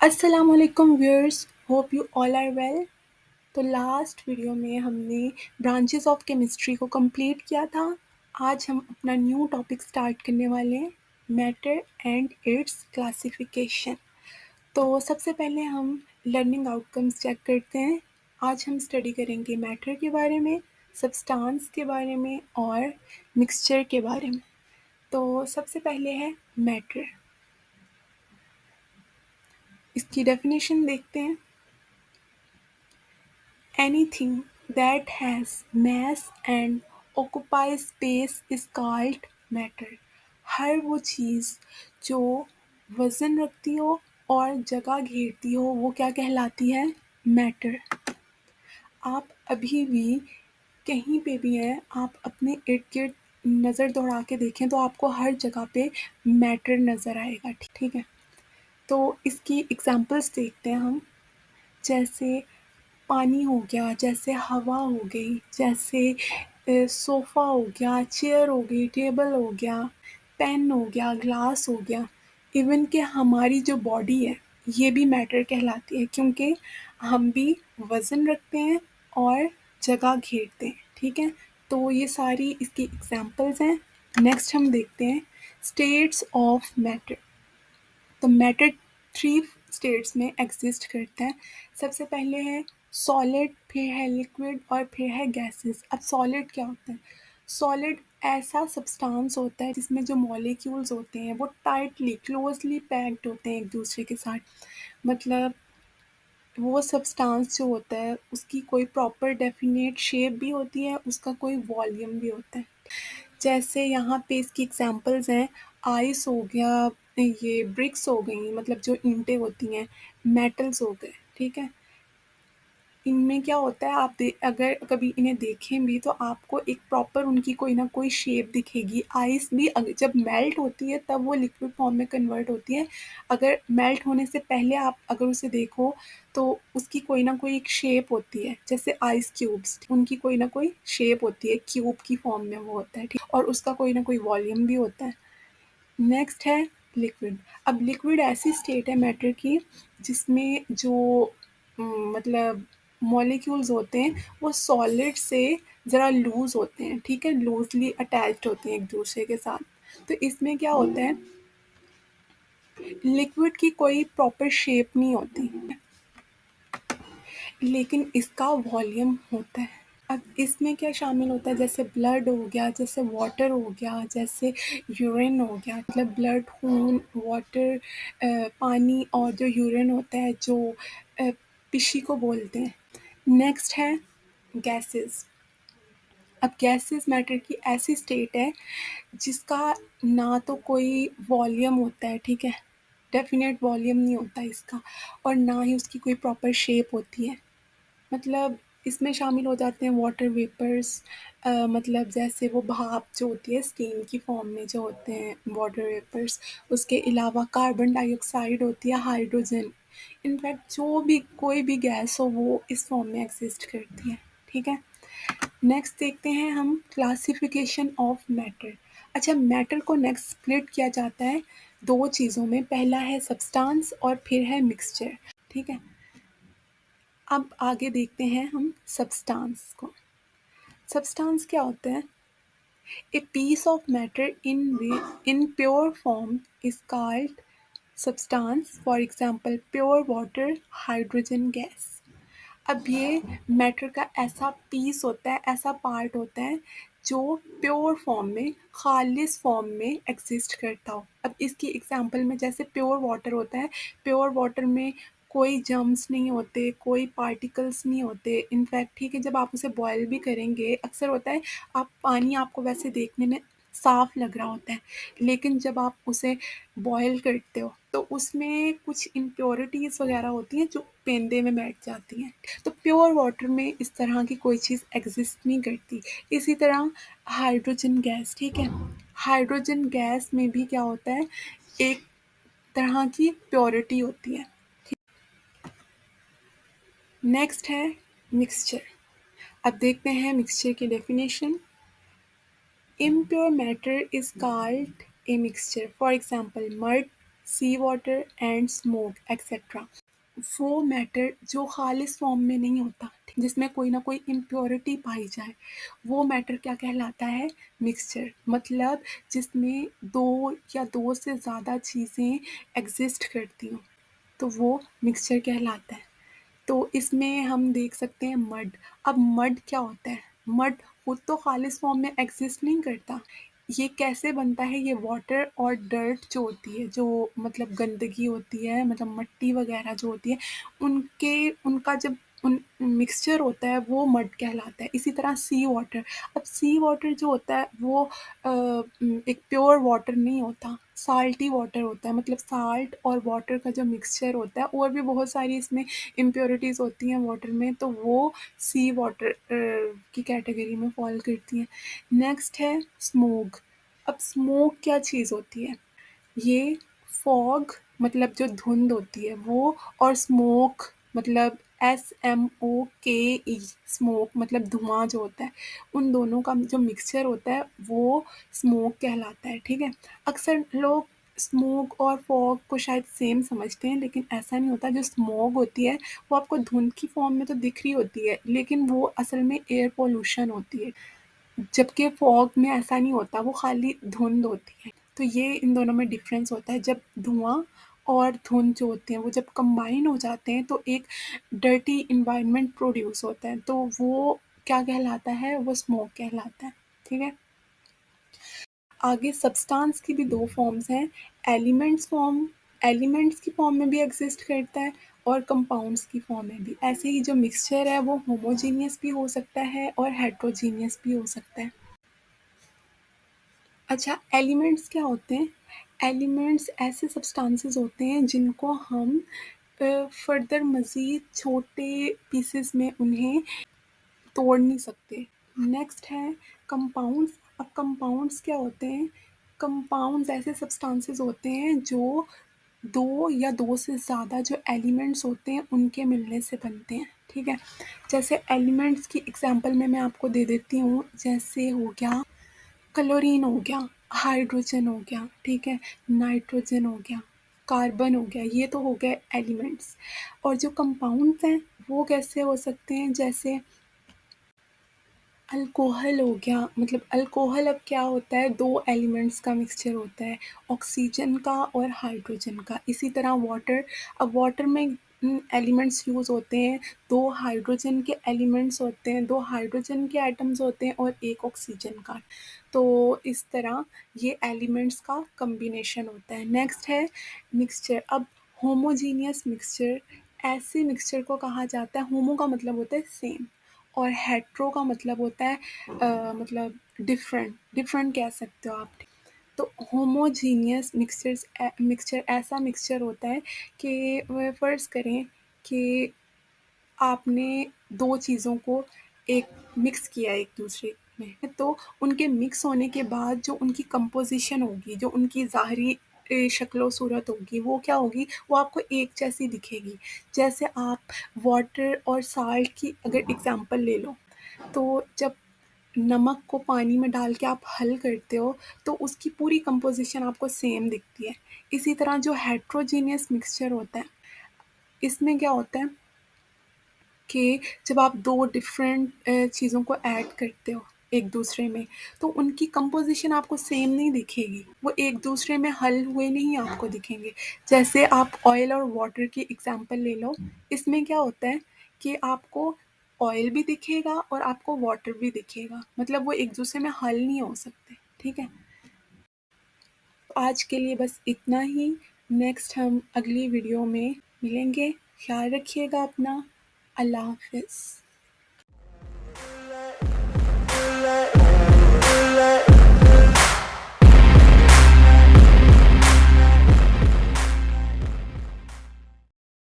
अस्सलामुअलैकुम viewers, hope you all are well. तो last video में हमने ब्रांचेस ऑफ केमिस्ट्री को कंप्लीट किया था। आज हम अपना न्यू टॉपिक स्टार्ट करने वाले हैं, मैटर एंड इट्स क्लासिफिकेशन। तो सबसे पहले हम लर्निंग आउटकम्स चेक करते हैं। आज हम स्टडी करेंगे मैटर के बारे में, सब्सटेंस के बारे में और मिक्सचर के बारे में। तो सबसे पहले है मैटर। इसकी डेफिनेशन देखते हैं। Anything that has mass and occupies space is called matter. हर वो चीज़ जो वज़न रखती हो और जगह घेरती हो वो क्या कहलाती है? मैटर। आप अभी भी कहीं पे भी हैं, आप अपने इर्द-गिर्द नज़र दौड़ा के देखें तो आपको हर जगह पे मैटर नज़र आएगा, ठीक है? तो इसकी एग्ज़ाम्पल्स देखते हैं हम। जैसे पानी हो गया, जैसे हवा हो गई, जैसे सोफ़ा हो गया, चेयर हो गई, टेबल हो गया, पेन हो गया, ग्लास हो गया। इवन कि हमारी जो बॉडी है, ये भी मैटर कहलाती है क्योंकि हम भी वज़न रखते हैं और जगह घेरते हैं, ठीक है? तो ये सारी इसकी एग्ज़ाम्पल्स हैं। नेक्स्ट हम देखते हैं स्टेट्स ऑफ मैटर। तो मैटर 3 स्टेट्स में एग्जिस्ट करता है। सबसे पहले है सॉलिड, फिर है लिक्विड और फिर है गैसेस। अब सॉलिड क्या होता है? सॉलिड ऐसा सब्सटेंस होता है जिसमें जो मॉलिक्यूल्स होते हैं वो टाइटली क्लोजली पैक्ड होते हैं एक दूसरे के साथ। मतलब वो सब्सटेंस जो होता है उसकी कोई प्रॉपर डेफिनेट शेप भी होती है, उसका कोई वॉल्यूम भी होता है। जैसे यहाँ पे इसकी एग्जांपल्स हैं, आइस हो गया, ये ब्रिक्स हो गई, मतलब जो ईंटें होती हैं, मेटल्स हो गए, ठीक है? इनमें क्या होता है, आप अगर कभी इन्हें देखें भी तो आपको एक प्रॉपर उनकी कोई ना कोई शेप दिखेगी। आइस भी जब मेल्ट होती है तब वो लिक्विड फॉर्म में कन्वर्ट होती है। अगर मेल्ट होने से पहले आप अगर उसे देखो तो उसकी कोई ना कोई एक शेप होती है, जैसे आइस क्यूब्स, उनकी कोई ना कोई शेप होती है, क्यूब की फॉर्म में वो होता है, ठीक? और उसका कोई ना कोई वॉल्यूम भी होता है। नेक्स्ट है लिक्विड। अब लिक्विड ऐसी स्टेट है मैटर की जिसमें जो मतलब मॉलिक्यूल्स होते हैं वो सॉलिड से ज़रा लूज़ होते हैं, ठीक है? लूज़ली अटैच्ड होते हैं एक दूसरे के साथ। तो इसमें क्या होता है, लिक्विड की कोई प्रॉपर शेप नहीं होती, लेकिन इसका वॉल्यूम होता है। अब इसमें क्या शामिल होता है, जैसे ब्लड हो गया, जैसे वाटर हो गया, जैसे यूरिन हो गया। मतलब ब्लड, खून, वाटर, पानी और जो यूरिन होता है जो पिशी को बोलते हैं। नेक्स्ट है गैसेस। अब गैसेस मैटर की ऐसी स्टेट है जिसका ना तो कोई वॉल्यूम होता है, ठीक है? डेफिनेट वॉल्यूम नहीं होता इसका, और ना ही उसकी कोई प्रॉपर शेप होती है। मतलब इसमें शामिल हो जाते हैं वाटर वेपर्स, मतलब जैसे वो भाप जो होती है स्टीम की फॉर्म में जो होते हैं वाटर वेपर्स। उसके अलावा कार्बन डाइऑक्साइड होती है, हाइड्रोजन। इनफैक्ट जो भी कोई भी गैस हो वो इस फॉर्म में एग्जिस्ट करती है, ठीक है? नेक्स्ट देखते हैं हम क्लासिफिकेशन ऑफ मैटर। अच्छा, मैटर को नेक्स्ट स्प्लिट किया जाता है दो चीज़ों में। पहला है सब्सटेंस और फिर है मिक्सचर, ठीक है? अब आगे देखते हैं हम सब्सटेंस को। सब्सटेंस क्या होता है? A piece of matter in pure form is called substance. For example pure water, hydrogen gas. अब ये मैटर का ऐसा पीस होता है, ऐसा पार्ट होता है जो प्योर फॉर्म में, खालिस फॉर्म में एग्जिस्ट करता हो। अब इसकी एग्जांपल में जैसे प्योर वाटर होता है, प्योर वाटर में कोई जर्म्स नहीं होते, कोई पार्टिकल्स नहीं होते। इनफैक्ट ठीक है, जब आप उसे बॉयल भी करेंगे, अक्सर होता है आप पानी आपको वैसे देखने में साफ़ लग रहा होता है, लेकिन जब आप उसे बॉयल करते हो तो उसमें कुछ इम्प्योरिटीज़ वगैरह होती हैं जो पेंदे में बैठ जाती हैं। तो प्योर वाटर में इस तरह की कोई चीज़ एग्जिस्ट नहीं करती। इसी तरह हाइड्रोजन गैस, ठीक है? हाइड्रोजन गैस में भी क्या होता है, एक तरह की प्योरिटी होती है। नेक्स्ट है मिक्सचर। अब देखते हैं मिक्सचर की definition. Impure matter is called a mixture. For example, mud, sea water and smoke etcetera. वो मैटर जो खालिस फॉर्म में नहीं होता, जिसमें कोई ना कोई इम्प्योरिटी पाई जाए, वो मैटर क्या कहलाता है? मिक्सचर। मतलब जिसमें दो या दो से ज़्यादा चीज़ें एग्जिस्ट करती हों, तो वो मिक्सचर कहलाता है। तो इसमें हम देख सकते हैं मड। अब मड क्या होता है? मड खुद तो खालिस फॉर्म में एग्जिस्ट नहीं करता। ये कैसे बनता है? ये वाटर और डर्ट जो होती है, जो मतलब गंदगी होती है, मतलब मट्टी वगैरह जो होती है, उनके उनका जब उन मिक्सचर होता है वो मड कहलाता है। इसी तरह सी वाटर। अब सी वाटर जो होता है वो एक प्योर वाटर नहीं होता, साल्टी वाटर होता है। मतलब साल्ट और वाटर का जो मिक्सचर होता है, और भी बहुत सारी इसमें इम्प्योरिटीज़ होती हैं वाटर में, तो वो सी वाटर की कैटेगरी में फॉल करती हैं। नेक्स्ट है स्मोक। अब स्मोक क्या चीज़ होती है? ये फॉग मतलब जो धुंध होती है वो, और स्मोक मतलब SMOKE, स्मोक मतलब धुआं जो होता है, उन दोनों का जो मिक्सचर होता है वो स्मोक कहलाता है। ठीक है। अक्सर लोग स्मोक और फॉग को शायद सेम समझते हैं, लेकिन ऐसा नहीं होता। जो स्मोक होती है वो आपको धुंध की फॉर्म में तो दिख रही होती है, लेकिन वो असल में एयर पोल्यूशन होती है, जबकि फॉग में ऐसा नहीं होता, वो खाली धुंध होती है। तो ये इन दोनों में डिफरेंस होता है। जब धुआं और धुंध जो होते हैं वो जब कंबाइन हो जाते हैं तो एक डर्टी इन्वायरमेंट प्रोड्यूस होता है, तो वो क्या कहलाता है? वो स्मोक कहलाता है। ठीक है। आगे सब्सटेंस की भी दो फॉर्म्स हैं। एलिमेंट्स की फॉर्म में भी एग्जिस्ट करता है, और कंपाउंड्स की फॉर्म में भी। ऐसे ही जो मिक्सचर है वो होमोजीनियस भी हो सकता है और हेट्रोजीनियस भी हो सकता है। अच्छा, एलिमेंट्स क्या होते हैं? एलिमेंट्स ऐसे सब्सटेंसेस होते हैं जिनको हम फर्दर मज़ीद छोटे पीसेस में उन्हें तोड़ नहीं सकते। नेक्स्ट है कंपाउंड्स। अब कंपाउंड्स क्या होते हैं? कंपाउंड्स ऐसे सब्सटेंसेस होते हैं जो दो या दो से ज़्यादा जो एलिमेंट्स होते हैं उनके मिलने से बनते हैं। ठीक है। जैसे एलिमेंट्स की एग्जांपल में मैं आपको दे देती हूँ। जैसे हो गया क्लोरीन, हो गया हाइड्रोजन, हो गया ठीक है, नाइट्रोजन हो गया, कार्बन हो गया। ये तो हो गए एलिमेंट्स। और जो कंपाउंड्स हैं वो कैसे हो सकते हैं? जैसे अल्कोहल हो गया। मतलब अल्कोहल अब क्या होता है? दो एलिमेंट्स का मिक्सचर होता है, ऑक्सीजन का और हाइड्रोजन का। इसी तरह वाटर। अब वाटर में एलिमेंट्स यूज़ होते हैं, दो हाइड्रोजन के एलिमेंट्स होते हैं, दो हाइड्रोजन के एटम्स होते हैं और एक ऑक्सीजन का। तो इस तरह ये एलिमेंट्स का कम्बिनेशन होता है। नेक्स्ट है मिक्सचर। अब होमोजीनियस मिक्सचर, ऐसे मिक्सचर को कहा जाता है। होमो का मतलब होता है सेम, और हेट्रो का मतलब होता है मतलब डिफरेंट। डिफरेंट कह सकते हो आप। तो होमोजीनियस मिक्सचर ऐसा मिक्सचर होता है कि फ़र्ज़ करें कि आपने दो चीज़ों को एक मिक्स किया एक दूसरे में, तो उनके मिक्स होने के बाद जो उनकी कंपोजिशन होगी, जो उनकी ज़ाहरी शक्ल सूरत होगी, वो क्या होगी? वो आपको एक जैसी दिखेगी। जैसे आप वाटर और साल्ट की अगर एग्ज़ाम्पल ले लो, तो जब नमक को पानी में डाल के आप हल करते हो, तो उसकी पूरी कंपोजिशन आपको सेम दिखती है। इसी तरह जो हेट्रोजीनियस मिक्सचर होता है, इसमें क्या होता है कि जब आप दो डिफरेंट चीज़ों को ऐड करते हो एक दूसरे में, तो उनकी कंपोजिशन आपको सेम नहीं दिखेगी, वो एक दूसरे में हल हुए नहीं आपको दिखेंगे। जैसे आप ऑयल और वाटर की एग्जांपल ले लो। इसमें क्या होता है कि आपको ऑयल भी दिखेगा और आपको वाटर भी दिखेगा, मतलब वो एक दूसरे में हल नहीं हो सकते। ठीक है। आज के लिए बस इतना ही। नेक्स्ट हम अगली वीडियो में मिलेंगे। ख्याल रखिएगा अपना। अल्लाह हाफ़िज़।